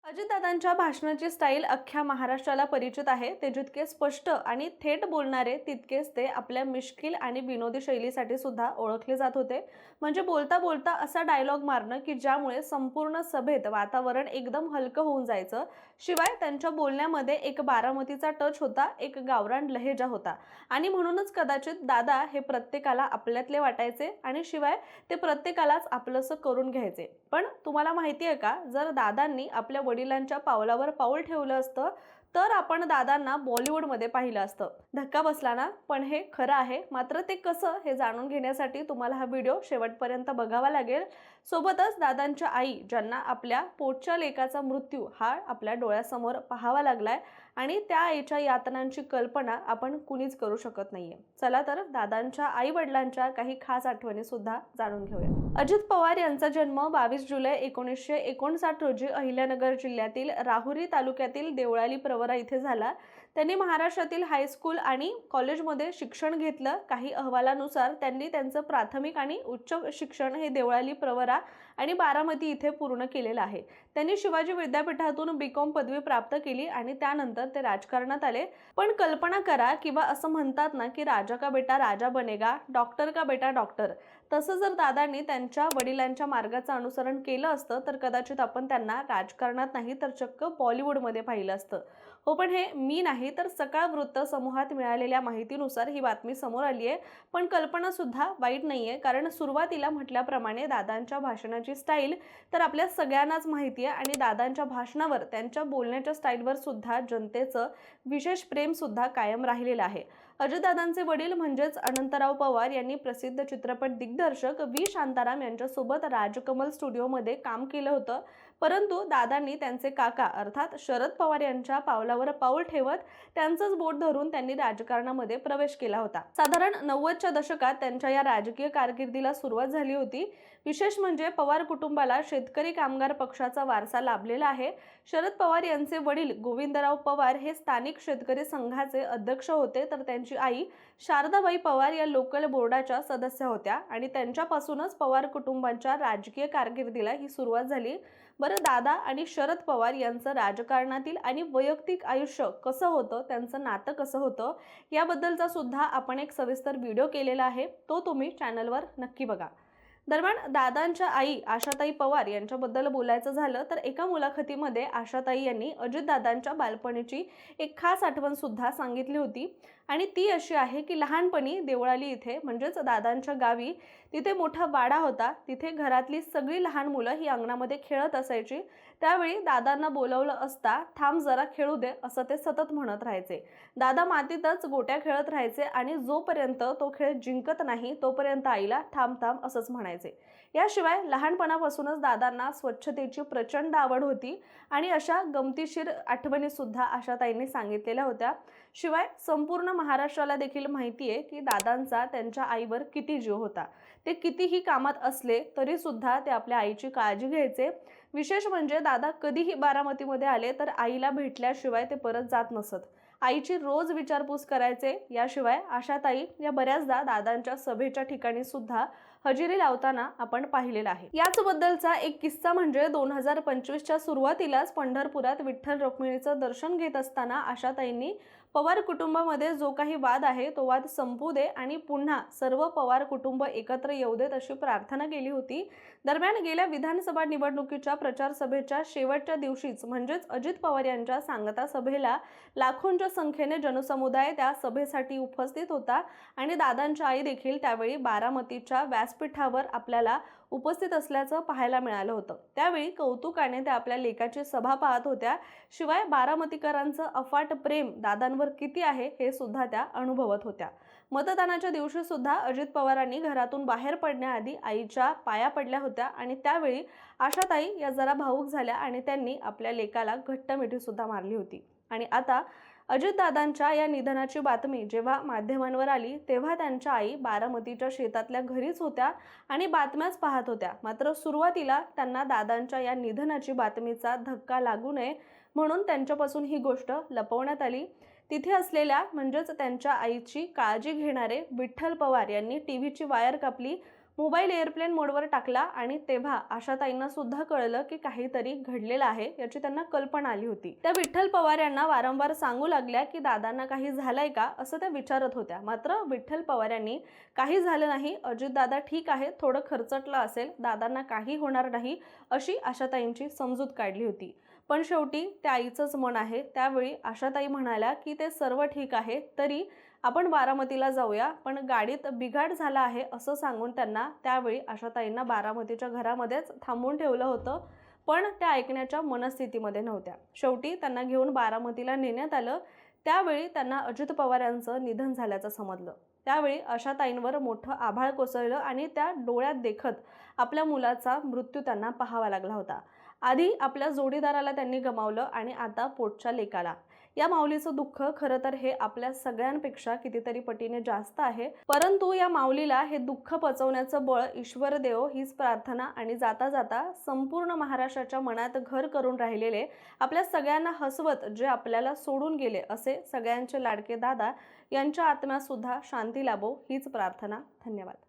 अजितदादांच्या भाषणाची स्टाईल अख्ख्या महाराष्ट्राला परिचित आहे। ते जितके स्पष्ट आणि थेट बोलणारे तितकेच ते आपल्या मिश्किल आणि विनोदी शैलीसाठी सुद्धा ओळखले जात होते। म्हणजे बोलता बोलता असा डायलॉग मारणं की ज्यामुळे संपूर्ण सभेत वातावरण एकदम हलकं होऊन जायचं। शिवाय त्यांच्या बोलण्यामध्ये एक बारामतीचा टच होता, एक गावरान लहेजा होता आणि म्हणूनच कदाचित दादा हे प्रत्येकाला आपल्यातले वाटायचे आणि शिवाय ते प्रत्येकालाच आपलंसं करून घ्यायचे। पण तुम्हाला माहिती आहे का, जर दादांनी आपल्या वडिलांच्या पावलावर पाऊल ठेवलं असतं तर आपण दादांना बॉलिवूडमध्ये पाहिलं असतं। धक्का बसला ना? पण हे खरं आहे। मात्र ते कसं हे जाणून घेण्यासाठी तुम्हाला हा व्हिडिओ शेवटपर्यंत बघावा लागेल। सोबतच दादांच्या आई ज्यांना आपल्या पोटच्या लेकाचा मृत्यू हा आपल्या डोळ्यासमोर पाहावा लागलाय आणि त्या आईच्या यातनांची कल्पना आपण कुणीच करू शकत नाहीये। चला तर दादांच्या आई वडिलांच्या काही खास आठवणी सुद्धा जाणून घेऊया। अजित पवार यांचा जन्म 22 जुलै 1959 रोजी अहिल्यानगर जिल्ह्यातील राहुरी तालुक्यातील देवळाली प्रवरा इथे झाला। त्यांनी महाराष्ट्रातील हायस्कूल आणि कॉलेजमध्ये शिक्षण घेतलं। काही अहवालानुसार त्यांनी त्यांचं प्राथमिक आणि उच्च शिक्षण हे देवळाली प्रवरा आणि बारामती इथे पूर्ण केलेलं आहे। त्यांनी शिवाजी विद्यापीठातून बीकॉम पदवी प्राप्त केली आणि त्यानंतर ते राजकारणात आले। पण कल्पना करा किंवा असं म्हणतात ना की राजा का बेटा राजा बनेगा, डॉक्टर का बेटा डॉक्टर, तसं जर दादांनी त्यांच्या वडिलांच्या मार्गाचं अनुसरण केलं असतं तर कदाचित आपण त्यांना राजकारणात नाही तर चक्क बॉलिवूडमध्ये पाहिलं असतं। हो, पण हे मी नाही तर सकाळ वृत्त समूहात मिळालेल्या माहितीनुसार ही बातमी समोर आली आहे। पण कल्पना सुद्धा वाईट नाहीये, कारण सुरुवातीला म्हटल्याप्रमाणे दादांच्या भाषणाची स्टाईल तर आपल्या सगळ्यांनाच माहिती आहे आणि दादांच्या भाषणावर, त्यांच्या बोलण्याच्या स्टाईलवर सुद्धा जनतेचं विशेष प्रेम सुद्धा कायम राहिलेलं आहे। अजितदादांचे वडील म्हणजेच अनंतराव पवार यांनी प्रसिद्ध चित्रपट दिग्दर्शक व्ही शांताराम यांच्यासोबत राजकमल स्टुडिओमध्ये काम केलं होतं। परंतु दादांनी त्यांचे काका अर्थात शरद पवार यांच्या पावलावर पाऊल ठेवत त्यांचंच बोट धरून त्यांनी राजकारणामध्ये प्रवेश केला होता। साधारण 90च्या दशकात त्यांच्या या राजकीय कारकिर्दीला सुरुवात झाली होती। विशेष म्हणजे पवार कुटुंबाला शेतकरी कामगार पक्षाचा वारसा लाभलेला आहे। शरद पवार यांचे वडील गोविंदराव पवार हे स्थानिक शेतकरी संघाचे अध्यक्ष होते, तर त्यांची आई शारदाबाई पवार या लोकल बोर्डाच्या सदस्य होत्या आणि त्यांच्यापासूनच पवार कुटुंबाच्या राजकीय कारकिर्दीला ही सुरुवात झाली। बरं, दादा आणि शरद पवार यांचं राजकारणातील आणि वैयक्तिक आयुष्य कसं होतं, त्यांचं नातं कसं होतं, याबद्दलचा सुद्धा आपण एक सविस्तर व्हिडिओ केलेला आहे, तो तुम्ही चॅनलवर नक्की बघा। दरम्यान दादांच्या आई आशाताई पवार यांच्याबद्दल बोलायचं झालं तर एका मुलाखतीमध्ये आशाताई यांनी अजितदादांच्या बालपणीची एक खास आठवण सुद्धा सांगितली होती आणि ती अशी आहे की लहानपणी देवळाली इथे म्हणजेच दादांच्या गावी तिथे मोठा वाडा होता। तिथे घरातली सगळी लहान मुलं ही अंगणामध्ये खेळत असायची। त्यावेळी दादांना बोलवलं असता थांब जरा खेळू दे असं ते सतत म्हणत राहायचे। दादा मातीतच गोट्या खेळत राहायचे आणि जोपर्यंत तो खेळ जिंकत नाही तोपर्यंत आईला थांब थांब असंच म्हणायचे। याशिवाय लहानपणापासूनच दादांना स्वच्छतेची प्रचंड आवड होती आणि अशा गमतीशीर आठवणी सुद्धा आशाताईंनी सांगितलेल्या होत्या। शिवाय संपूर्ण महाराष्ट्राला देखील माहिती आहे की दादांचा त्यांच्या आईवर किती जीव होता। ते कितीही कामात असले तरी सुद्धा ते आपल्या आईची काळजी घ्यायचे। विशेष म्हणजे दादा कधीही बारामतीमध्ये आले तर आईला भेटल्याशिवाय ते परत जात नसत। आईची रोज विचारपूस करायचे। याशिवाय आशाताई या बऱ्याचदा दादांच्या सभेच्या ठिकाणी सुद्धा हजेरी लावताना आपण पाहिलेलं आहे। याच बद्दलचा एक किस्सा म्हणजे 2025च्या सुरुवातीलाच पंढरपुरात विठ्ठल रुक्मिणीचं दर्शन घेत असताना आशाताईंनी पवार कुटुंबामध्ये जो काही वाद आहे तो वाद संपू दे आणि पुन्हा सर्व पवार कुटुंब एकत्र येऊ देत अशी प्रार्थना केली होती। दरम्यान गेल्या विधानसभा निवडणुकीच्या प्रचार सभेच्या शेवटच्या दिवशीच म्हणजेच अजित पवार यांच्या सांगता सभेला लाखोंच्या संख्येने जनसमुदाय त्या सभेसाठी उपस्थित होता आणि दादांची आई देखील त्यावेळी बारामतीच्या व्यासपीठावर आपल्याला उपस्थित असल्याचं पाहायला मिळालं होतं। त्यावेळी कौतुकाने त्या आपल्या लेकाची सभा पाहत होत्या। शिवाय बारामतीकरांचं अफाट प्रेम दादांवर किती आहे हे सुद्धा त्या अनुभवत होत्या। मतदानाच्या दिवशी सुद्धा अजित पवारांनी घरातून बाहेर पडण्याआधी आईच्या पाया पडल्या होत्या आणि त्यावेळी आशाताई या जरा भावूक झाल्या आणि त्यांनी आपल्या लेकाला घट्ट मिठी सुद्धा मारली होती। आणि आता अजितदादांच्या या निधनाची बातमी जेव्हा माध्यमांवर आली तेव्हा त्यांच्या आई बारामतीच्या शेतातल्या घरीच होत्या आणि बातम्याच पाहत होत्या। मात्र सुरुवातीला त्यांना दादांच्या या निधनाची बातमीचा धक्का लागू नये म्हणून त्यांच्यापासून ही गोष्ट लपवण्यात आली। तिथे असलेल्या म्हणजेच त्यांच्या आईची काळजी घेणारे विठ्ठल पवार यांनी टीव्हीची वायर कापली। मोबाईल एअरप्लेन मोडवर टाकला आणि तेव्हा आशाताईंना सुद्धा कळलं की काहीतरी घडलेलं आहे याची त्यांना कल्पना आली होती. त्या विठ्ठल पवार यांना वारंवार सांगू लागल्या की दादांना काही झालंय का असं त्या विचारत होत्या. मात्र विठ्ठल पवार यांनी काही झालं नाही, अजितदादा ठीक आहे, थोडं खरचटलं असेल, दादांना काही होणार नाही अशी आशाताईंची समजूत काढली होती. पण शेवटी त्या आईचंच मन आहे. त्यावेळी आशाताई म्हणाल्या की ते सर्व ठीक आहे, तरी आपण बारामतीला जाऊया, पण गाडीत बिघाड झाला आहे असं सांगून त्यांना त्यावेळी आशाताईंना बारामतीच्या घरामध्येच थांबवून ठेवलं होतं. पण त्या ऐकण्याच्या मनस्थितीमध्ये नव्हत्या. शेवटी त्यांना घेऊन बारामतीला नेण्यात आलं. त्यावेळी त्यांना अजित पवार यांचं निधन झाल्याचं समजलं. त्यावेळी आशाताईंवर मोठं आभाळ कोसळलं आणि त्या डोळ्यात देखत आपल्या मुलाचा मृत्यू त्यांना पाहावा लागला होता. आधी आपल्या जोडीदाराला त्यांनी गमावलं आणि आता पोटच्या लेकाला. या माऊलीचं दुःख खरं तर हे आपल्या सगळ्यांपेक्षा कितीतरी पटीने जास्त आहे. परंतु या माऊलीला हे दुःख पचवण्याचं बळ ईश्वर देवो हीच प्रार्थना. आणि जाता जाता संपूर्ण महाराष्ट्राच्या मनात घर करून राहिलेले, आपल्या सगळ्यांना हसवत जे आपल्याला सोडून गेले असे सगळ्यांचे लाडके दादा यांच्या आत्म्यास सुद्धा शांती लाभो हीच प्रार्थना. धन्यवाद.